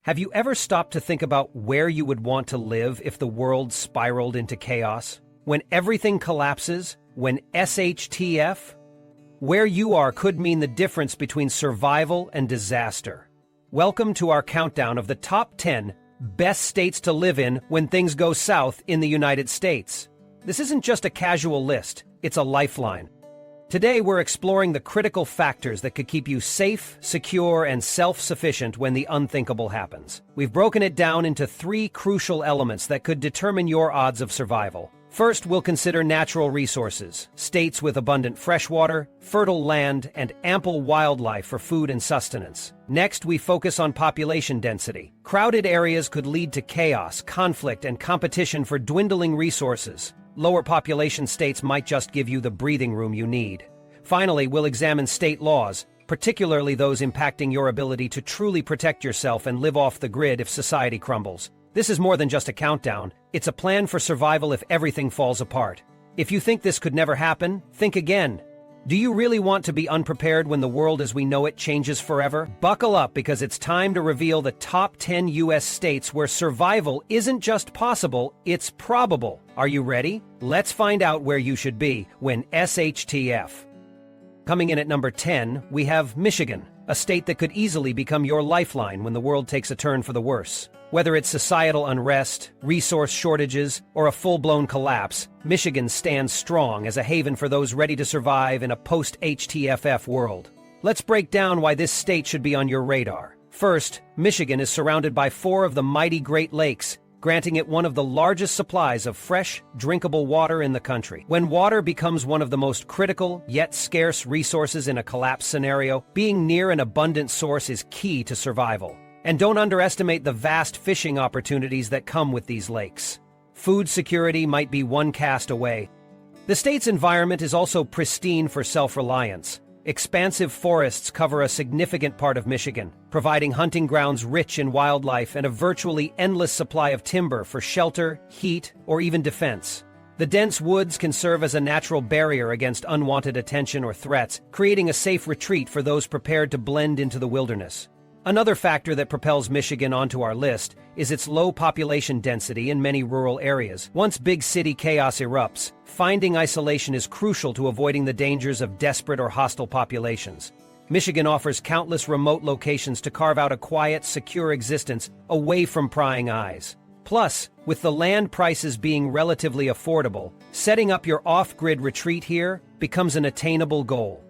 Have you ever stopped to think about where you would want to live if the world spiraled into chaos? When everything collapses? When SHTF? Where you are could mean the difference between survival and disaster. Welcome to our countdown of the top 10 best states to live in when things go south in the United States. This isn't just a casual list, it's a lifeline. Today we're exploring the critical factors that could keep you safe, secure, and self-sufficient when the unthinkable happens. We've broken it down into 3 crucial elements that could determine your odds of survival. First, we'll consider natural resources, states with abundant freshwater, fertile land, and ample wildlife for food and sustenance. Next, we focus on population density. Crowded areas could lead to chaos, conflict, and competition for dwindling resources. Lower population states might just give you the breathing room you need. Finally, we'll examine state laws, particularly those impacting your ability to truly protect yourself and live off the grid if society crumbles. This is more than just a countdown, it's a plan for survival if everything falls apart. If you think this could never happen, think again. Do you really want to be unprepared when the world as we know it changes forever? Buckle up because it's time to reveal the top 10 U.S. states where survival isn't just possible, it's probable. Are you ready? Let's find out where you should be when SHTF. Coming in at number 10, we have Michigan, a state that could easily become your lifeline when the world takes a turn for the worse. Whether it's societal unrest, resource shortages, or a full-blown collapse, Michigan stands strong as a haven for those ready to survive in a post-HTFF world. Let's break down why this state should be on your radar. First, Michigan is surrounded by 4 of the mighty Great Lakes, granting it one of the largest supplies of fresh, drinkable water in the country. When water becomes one of the most critical, yet scarce resources in a collapse scenario, being near an abundant source is key to survival. And don't underestimate the vast fishing opportunities that come with these lakes. Food security might be one cast away. The state's environment is also pristine for self-reliance. Expansive forests cover a significant part of Michigan, providing hunting grounds rich in wildlife and a virtually endless supply of timber for shelter, heat, or even defense. The dense woods can serve as a natural barrier against unwanted attention or threats, creating a safe retreat for those prepared to blend into the wilderness. Another factor that propels Michigan onto our list is its low population density in many rural areas. Once big city chaos erupts, finding isolation is crucial to avoiding the dangers of desperate or hostile populations. Michigan offers countless remote locations to carve out a quiet, secure existence away from prying eyes. Plus, with the land prices being relatively affordable, setting up your off-grid retreat here becomes an attainable goal.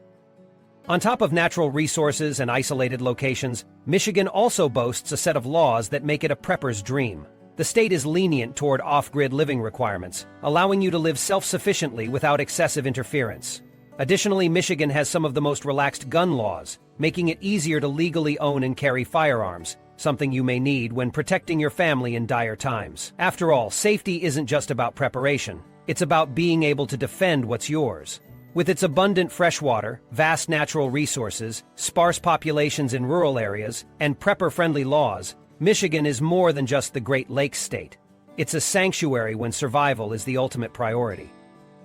On top of natural resources and isolated locations, Michigan also boasts a set of laws that make it a prepper's dream. The state is lenient toward off-grid living requirements, allowing you to live self-sufficiently without excessive interference. Additionally, Michigan has some of the most relaxed gun laws, making it easier to legally own and carry firearms, something you may need when protecting your family in dire times. After all, safety isn't just about preparation, it's about being able to defend what's yours. With its abundant freshwater, vast natural resources, sparse populations in rural areas, and prepper-friendly laws, Michigan is more than just the Great Lakes state. It's a sanctuary when survival is the ultimate priority.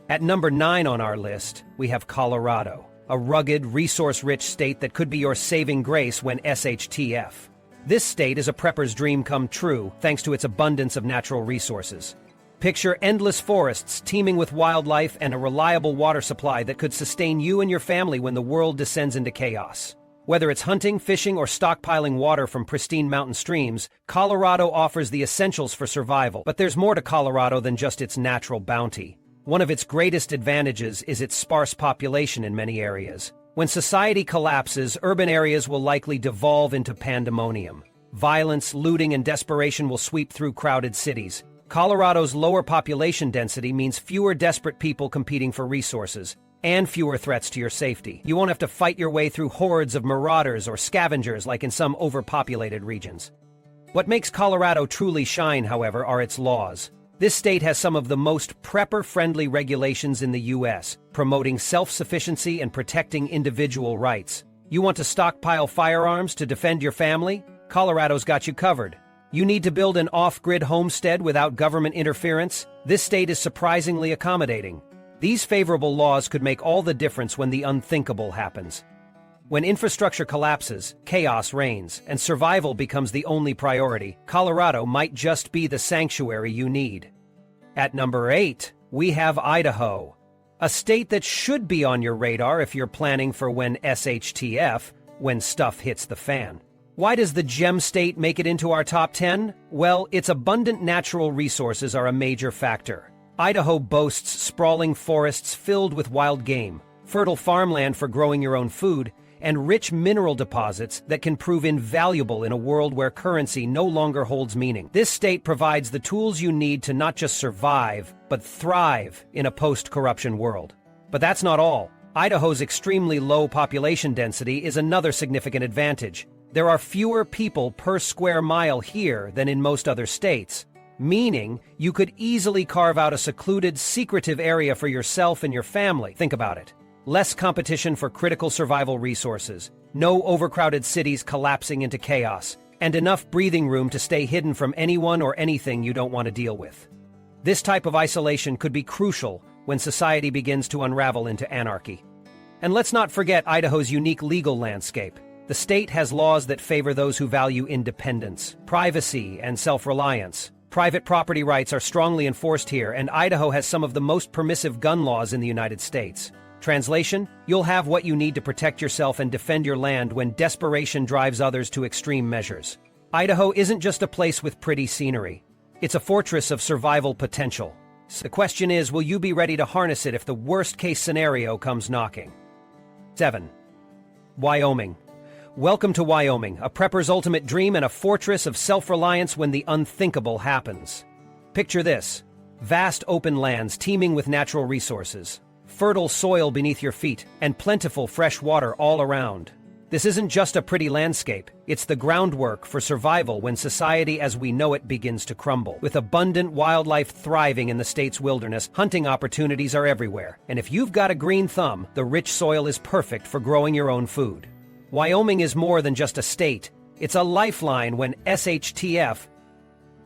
At number 9 on our list, we have Colorado, a rugged, resource-rich state that could be your saving grace when SHTF. This state is a prepper's dream come true thanks to its abundance of natural resources. Picture endless forests teeming with wildlife and a reliable water supply that could sustain you and your family when the world descends into chaos. Whether it's hunting, fishing, or stockpiling water from pristine mountain streams, Colorado offers the essentials for survival. But there's more to Colorado than just its natural bounty. One of its greatest advantages is its sparse population in many areas. When society collapses, urban areas will likely devolve into pandemonium. Violence, looting, and desperation will sweep through crowded cities. Colorado's lower population density means fewer desperate people competing for resources, and fewer threats to your safety. You won't have to fight your way through hordes of marauders or scavengers like in some overpopulated regions. What makes Colorado truly shine, however, are its laws. This state has some of the most prepper-friendly regulations in the U.S., promoting self-sufficiency and protecting individual rights. You want to stockpile firearms to defend your family? Colorado's got you covered. You need to build an off-grid homestead without government interference? This state is surprisingly accommodating. These favorable laws could make all the difference when the unthinkable happens. When infrastructure collapses, chaos reigns, and survival becomes the only priority, Colorado might just be the sanctuary you need. At number 8, we have Idaho, a state that should be on your radar if you're planning for when SHTF, when stuff hits the fan. Why does the gem state make it into our top 10? Well, its abundant natural resources are a major factor. Idaho boasts sprawling forests filled with wild game, fertile farmland for growing your own food, and rich mineral deposits that can prove invaluable in a world where currency no longer holds meaning. This state provides the tools you need to not just survive, but thrive in a post-corruption world. But that's not all. Idaho's extremely low population density is another significant advantage. There are fewer people per square mile here than in most other states, meaning you could easily carve out a secluded, secretive area for yourself and your family. Think about it. Less competition for critical survival resources, no overcrowded cities collapsing into chaos, and enough breathing room to stay hidden from anyone or anything you don't want to deal with. This type of isolation could be crucial when society begins to unravel into anarchy. And let's not forget Idaho's unique legal landscape. The state has laws that favor those who value independence, privacy, and self-reliance. Private property rights are strongly enforced here, and Idaho has some of the most permissive gun laws in the United States. Translation, you'll have what you need to protect yourself and defend your land when desperation drives others to extreme measures. Idaho isn't just a place with pretty scenery. It's a fortress of survival potential. The question is, will you be ready to harness it if the worst-case scenario comes knocking? 7. Wyoming. Welcome to Wyoming, a prepper's ultimate dream and a fortress of self-reliance when the unthinkable happens. Picture this: vast open lands teeming with natural resources, fertile soil beneath your feet, and plentiful fresh water all around. This isn't just a pretty landscape, it's the groundwork for survival when society as we know it begins to crumble. With abundant wildlife thriving in the state's wilderness, hunting opportunities are everywhere. And if you've got a green thumb, the rich soil is perfect for growing your own food. Wyoming is more than just a state. It's a lifeline when SHTF.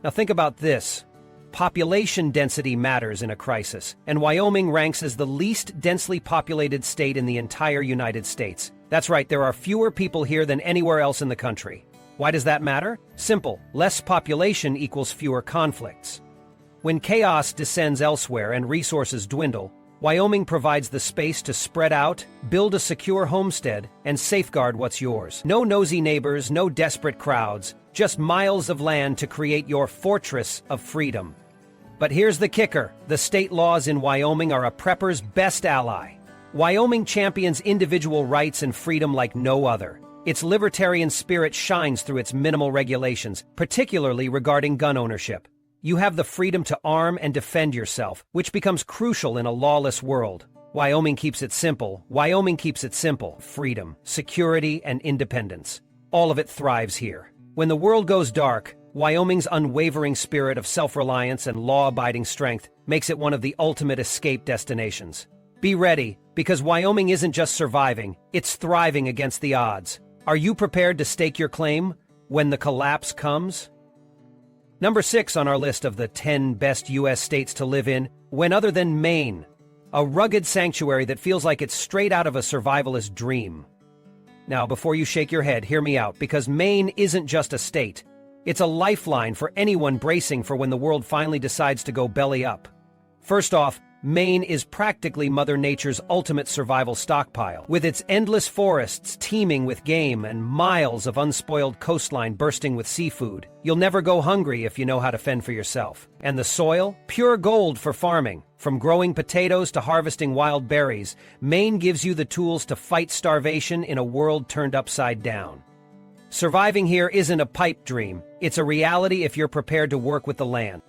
Now think about this. Population density matters in a crisis, and Wyoming ranks as the least densely populated state in the entire United States. That's right, there are fewer people here than anywhere else in the country. Why does that matter? Simple. Less population equals fewer conflicts. When chaos descends elsewhere and resources dwindle, Wyoming provides the space to spread out, build a secure homestead, and safeguard what's yours. No nosy neighbors, no desperate crowds, just miles of land to create your fortress of freedom. But here's the kicker: the state laws in Wyoming are a prepper's best ally. Wyoming champions individual rights and freedom like no other. Its libertarian spirit shines through its minimal regulations, particularly regarding gun ownership. You have the freedom to arm and defend yourself, which becomes crucial in a lawless world. Wyoming keeps it simple. Wyoming keeps it simple. Freedom, security, and independence. All of it thrives here. When the world goes dark, Wyoming's unwavering spirit of self-reliance and law-abiding strength makes it one of the ultimate escape destinations. Be ready, because Wyoming isn't just surviving, it's thriving against the odds. Are you prepared to stake your claim when the collapse comes? Number 6 on our list of the 10 best U.S. states to live in, when other than Maine, a rugged sanctuary that feels like it's straight out of a survivalist dream. Now, before you shake your head, hear me out, because Maine isn't just a state. It's a lifeline for anyone bracing for when the world finally decides to go belly up. First off, Maine is practically Mother Nature's ultimate survival stockpile. With its endless forests teeming with game and miles of unspoiled coastline bursting with seafood, you'll never go hungry if you know how to fend for yourself. And the soil? Pure gold for farming. From growing potatoes to harvesting wild berries, Maine gives you the tools to fight starvation in a world turned upside down. Surviving here isn't a pipe dream. It's a reality if you're prepared to work with the land.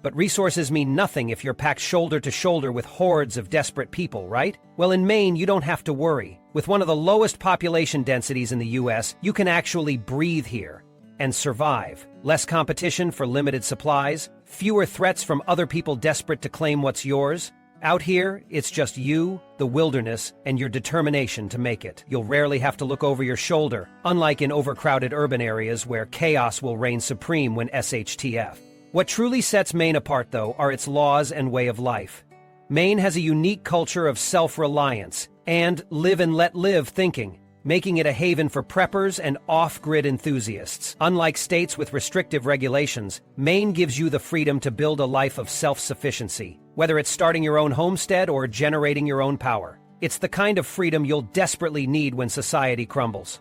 But resources mean nothing if you're packed shoulder to shoulder with hordes of desperate people, right? Well, in Maine, you don't have to worry. With one of the lowest population densities in the U.S., you can actually breathe here and survive. Less competition for limited supplies, fewer threats from other people desperate to claim what's yours. Out here, it's just you, the wilderness, and your determination to make it. You'll rarely have to look over your shoulder, unlike in overcrowded urban areas where chaos will reign supreme when SHTF. What truly sets Maine apart, though, are its laws and way of life. Maine has a unique culture of self-reliance and live and let live thinking. making it a haven for preppers and off-grid enthusiasts. Unlike states with restrictive regulations, Maine gives you the freedom to build a life of self-sufficiency, whether it's starting your own homestead or generating your own power. It's the kind of freedom you'll desperately need when society crumbles.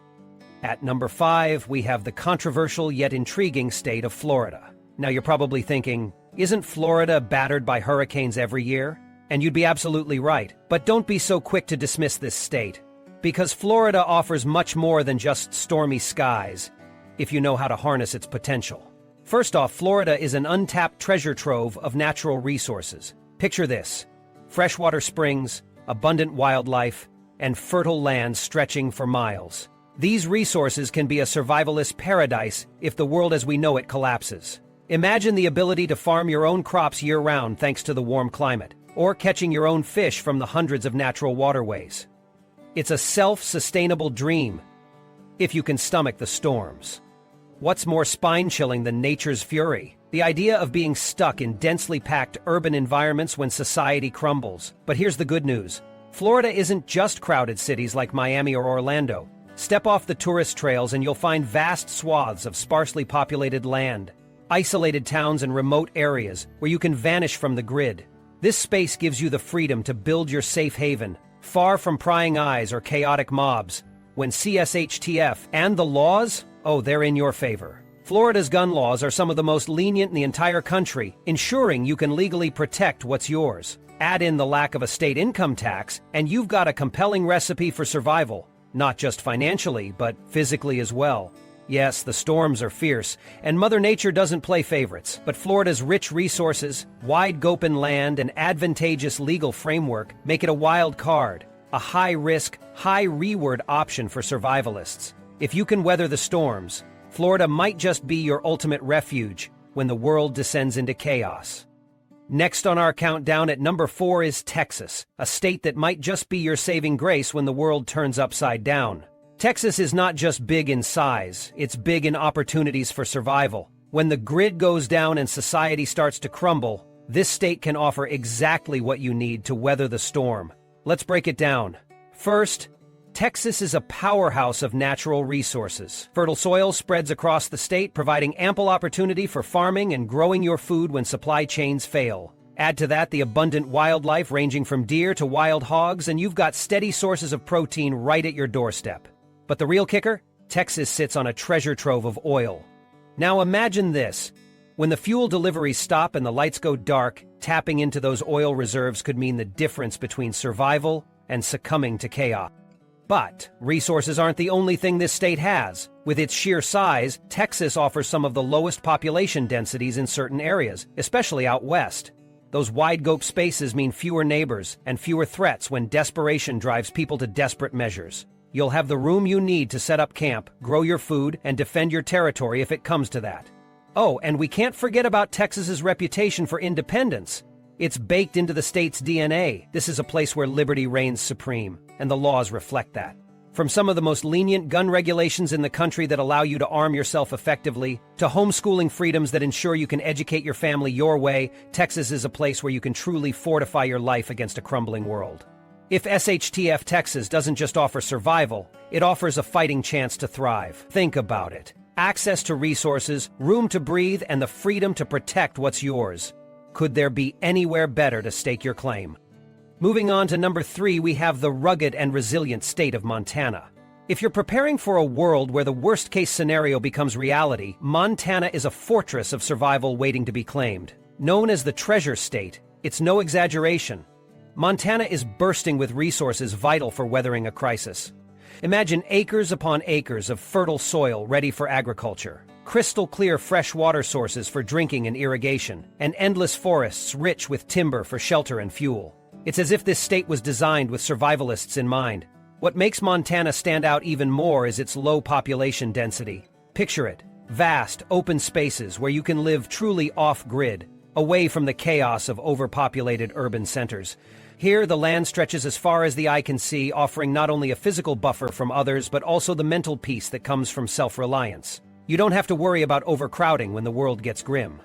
At number 5, we have the controversial yet intriguing state of Florida. Now you're probably thinking, isn't Florida battered by hurricanes every year? And you'd be absolutely right, but don't be so quick to dismiss this state, because Florida offers much more than just stormy skies, if you know how to harness its potential. First off, Florida is an untapped treasure trove of natural resources. Picture this: freshwater springs, abundant wildlife, and fertile land stretching for miles. These resources can be a survivalist paradise if the world as we know it collapses. Imagine the ability to farm your own crops year-round thanks to the warm climate, or catching your own fish from the hundreds of natural waterways. It's a self-sustainable dream, if you can stomach the storms. What's more spine-chilling than nature's fury? The idea of being stuck in densely packed urban environments when society crumbles. But here's the good news. Florida isn't just crowded cities like Miami or Orlando. Step off the tourist trails and you'll find vast swaths of sparsely populated land, isolated towns and remote areas where you can vanish from the grid. This space gives you the freedom to build your safe haven, far from prying eyes or chaotic mobs. When SHTF and the laws, they're in your favor. Florida's gun laws are some of the most lenient in the entire country, ensuring you can legally protect what's yours. Add in the lack of a state income tax, and you've got a compelling recipe for survival, not just financially, but physically as well. Yes, the storms are fierce, and Mother Nature doesn't play favorites, but Florida's rich resources, wide open land, and advantageous legal framework make it a wild card, a high-risk, high-reward option for survivalists. If you can weather the storms, Florida might just be your ultimate refuge when the world descends into chaos. Next on our countdown at number 4 is Texas, a state that might just be your saving grace when the world turns upside down. Texas is not just big in size, it's big in opportunities for survival. When the grid goes down and society starts to crumble, this state can offer exactly what you need to weather the storm. Let's break it down. First, Texas is a powerhouse of natural resources. Fertile soil spreads across the state, providing ample opportunity for farming and growing your food when supply chains fail. Add to that the abundant wildlife ranging from deer to wild hogs, and you've got steady sources of protein right at your doorstep. But the real kicker? Texas sits on a treasure trove of oil. Now imagine this. When the fuel deliveries stop and the lights go dark, tapping into those oil reserves could mean the difference between survival and succumbing to chaos. But resources aren't the only thing this state has. With its sheer size, Texas offers some of the lowest population densities in certain areas, especially out west. Those wide-scope spaces mean fewer neighbors and fewer threats when desperation drives people to desperate measures. You'll have the room you need to set up camp, grow your food, and defend your territory if it comes to that. Oh, and we can't forget about Texas's reputation for independence. It's baked into the state's DNA. This is a place where liberty reigns supreme, and the laws reflect that. From some of the most lenient gun regulations in the country that allow you to arm yourself effectively, to homeschooling freedoms that ensure you can educate your family your way, Texas is a place where you can truly fortify your life against a crumbling world. If SHTF Texas doesn't just offer survival, it offers a fighting chance to thrive. Think about it. Access to resources, room to breathe, and the freedom to protect what's yours. Could there be anywhere better to stake your claim? Moving on to number 3, we have the rugged and resilient state of Montana. If you're preparing for a world where the worst-case scenario becomes reality, Montana is a fortress of survival waiting to be claimed. Known as the Treasure State, it's no exaggeration. Montana is bursting with resources vital for weathering a crisis. Imagine acres upon acres of fertile soil ready for agriculture, crystal-clear fresh water sources for drinking and irrigation, and endless forests rich with timber for shelter and fuel. It's as if this state was designed with survivalists in mind. What makes Montana stand out even more is its low population density. Picture it: vast, open spaces where you can live truly off-grid, away from the chaos of overpopulated urban centers. Here, the land stretches as far as the eye can see, offering not only a physical buffer from others, but also the mental peace that comes from self-reliance. You don't have to worry about overcrowding when the world gets grim.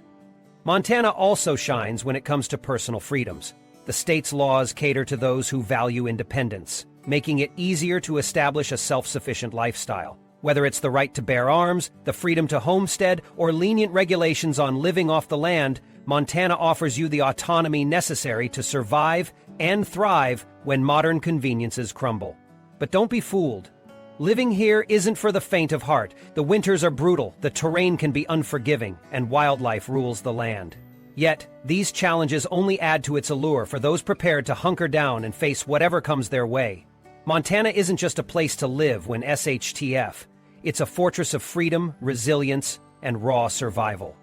Montana also shines when it comes to personal freedoms. The state's laws cater to those who value independence. making it easier to establish a self-sufficient lifestyle. Whether it's the right to bear arms, the freedom to homestead, or lenient regulations on living off the land, Montana offers you the autonomy necessary to survive and thrive when modern conveniences crumble. But don't be fooled. Living here isn't for the faint of heart. The winters are brutal, the terrain can be unforgiving, and wildlife rules the land. Yet, these challenges only add to its allure for those prepared to hunker down and face whatever comes their way. Montana isn't just a place to live when SHTF. It's a fortress of freedom, resilience, and raw survival.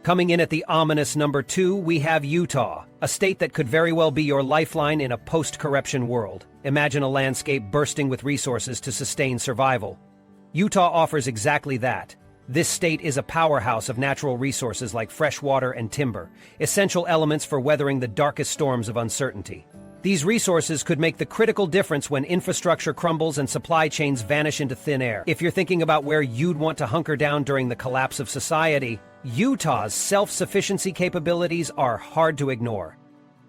Coming in at the ominous number 2, we have Utah, a state that could very well be your lifeline in a post-corruption world. Imagine a landscape bursting with resources to sustain survival. Utah offers exactly that. This state is a powerhouse of natural resources like fresh water and timber, essential elements for weathering the darkest storms of uncertainty. These resources could make the critical difference when infrastructure crumbles and supply chains vanish into thin air. If you're thinking about where you'd want to hunker down during the collapse of society, Utah's self-sufficiency capabilities are hard to ignore.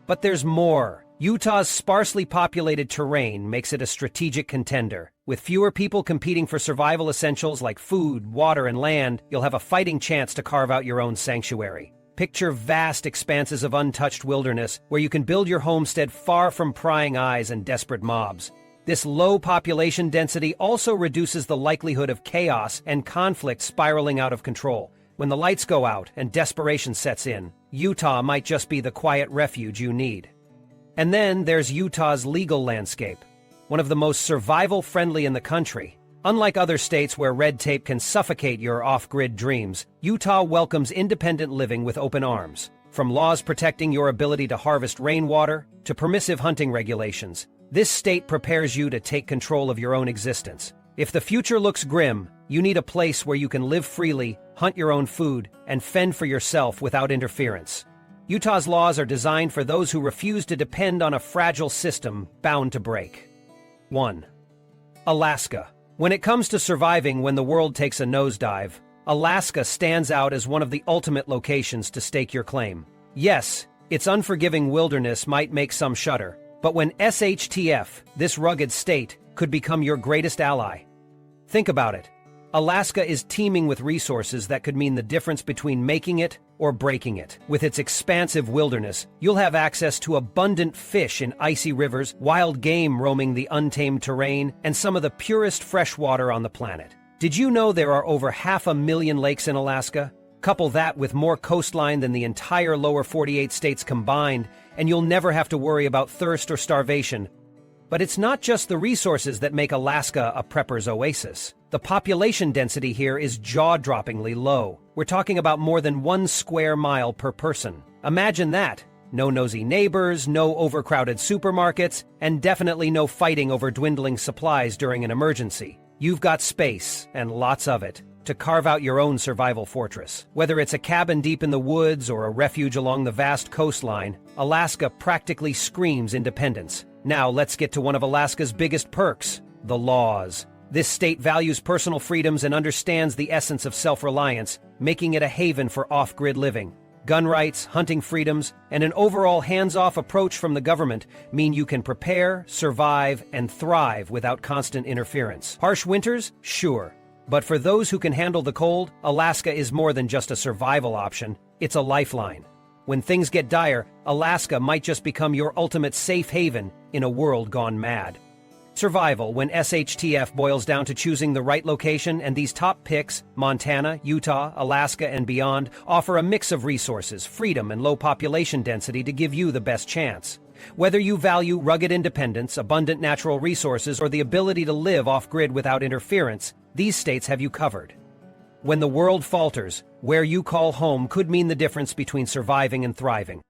But there's more. Utah's sparsely populated terrain makes it a strategic contender. With fewer people competing for survival essentials like food, water, and land, you'll have a fighting chance to carve out your own sanctuary. Picture vast expanses of untouched wilderness where you can build your homestead far from prying eyes and desperate mobs. This low population density also reduces the likelihood of chaos and conflict spiraling out of control. When the lights go out and desperation sets in, Utah might just be the quiet refuge you need. And then there's Utah's legal landscape, one of the most survival-friendly in the country. Unlike other states where red tape can suffocate your off-grid dreams, Utah welcomes independent living with open arms. From laws protecting your ability to harvest rainwater to permissive hunting regulations, this state prepares you to take control of your own existence. If the future looks grim, you need a place where you can live freely, hunt your own food, and fend for yourself without interference. Utah's laws are designed for those who refuse to depend on a fragile system bound to break. 1. Alaska. When it comes to surviving when the world takes a nosedive, Alaska stands out as one of the ultimate locations to stake your claim. Yes, its unforgiving wilderness might make some shudder, but when SHTF, this rugged state, could become your greatest ally. Think about it. Alaska is teeming with resources that could mean the difference between making it or breaking it. With its expansive wilderness, you'll have access to abundant fish in icy rivers, wild game roaming the untamed terrain, and some of the purest fresh water on the planet. Did you know there are over 500,000 lakes in Alaska? Couple that with more coastline than the entire lower 48 states combined, and you'll never have to worry about thirst or starvation. But it's not just the resources that make Alaska a prepper's oasis. The population density here is jaw-droppingly low. We're talking about more than 1 square mile per person. Imagine that. No nosy neighbors, no overcrowded supermarkets, and definitely no fighting over dwindling supplies during an emergency. You've got space, and lots of it, to carve out your own survival fortress. Whether it's a cabin deep in the woods or a refuge along the vast coastline, Alaska practically screams independence. Now let's get to one of Alaska's biggest perks, the laws. This state values personal freedoms and understands the essence of self-reliance, making it a haven for off-grid living. Gun rights, hunting freedoms, and an overall hands-off approach from the government mean you can prepare, survive, and thrive without constant interference. Harsh winters? Sure. But for those who can handle the cold, Alaska is more than just a survival option, it's a lifeline. When things get dire, Alaska might just become your ultimate safe haven in a world gone mad. Survival, when SHTF boils down to choosing the right location, and these top picks, Montana, Utah, Alaska, and beyond, offer a mix of resources, freedom, and low population density to give you the best chance. Whether you value rugged independence, abundant natural resources, or the ability to live off-grid without interference, these states have you covered. When the world falters, where you call home could mean the difference between surviving and thriving.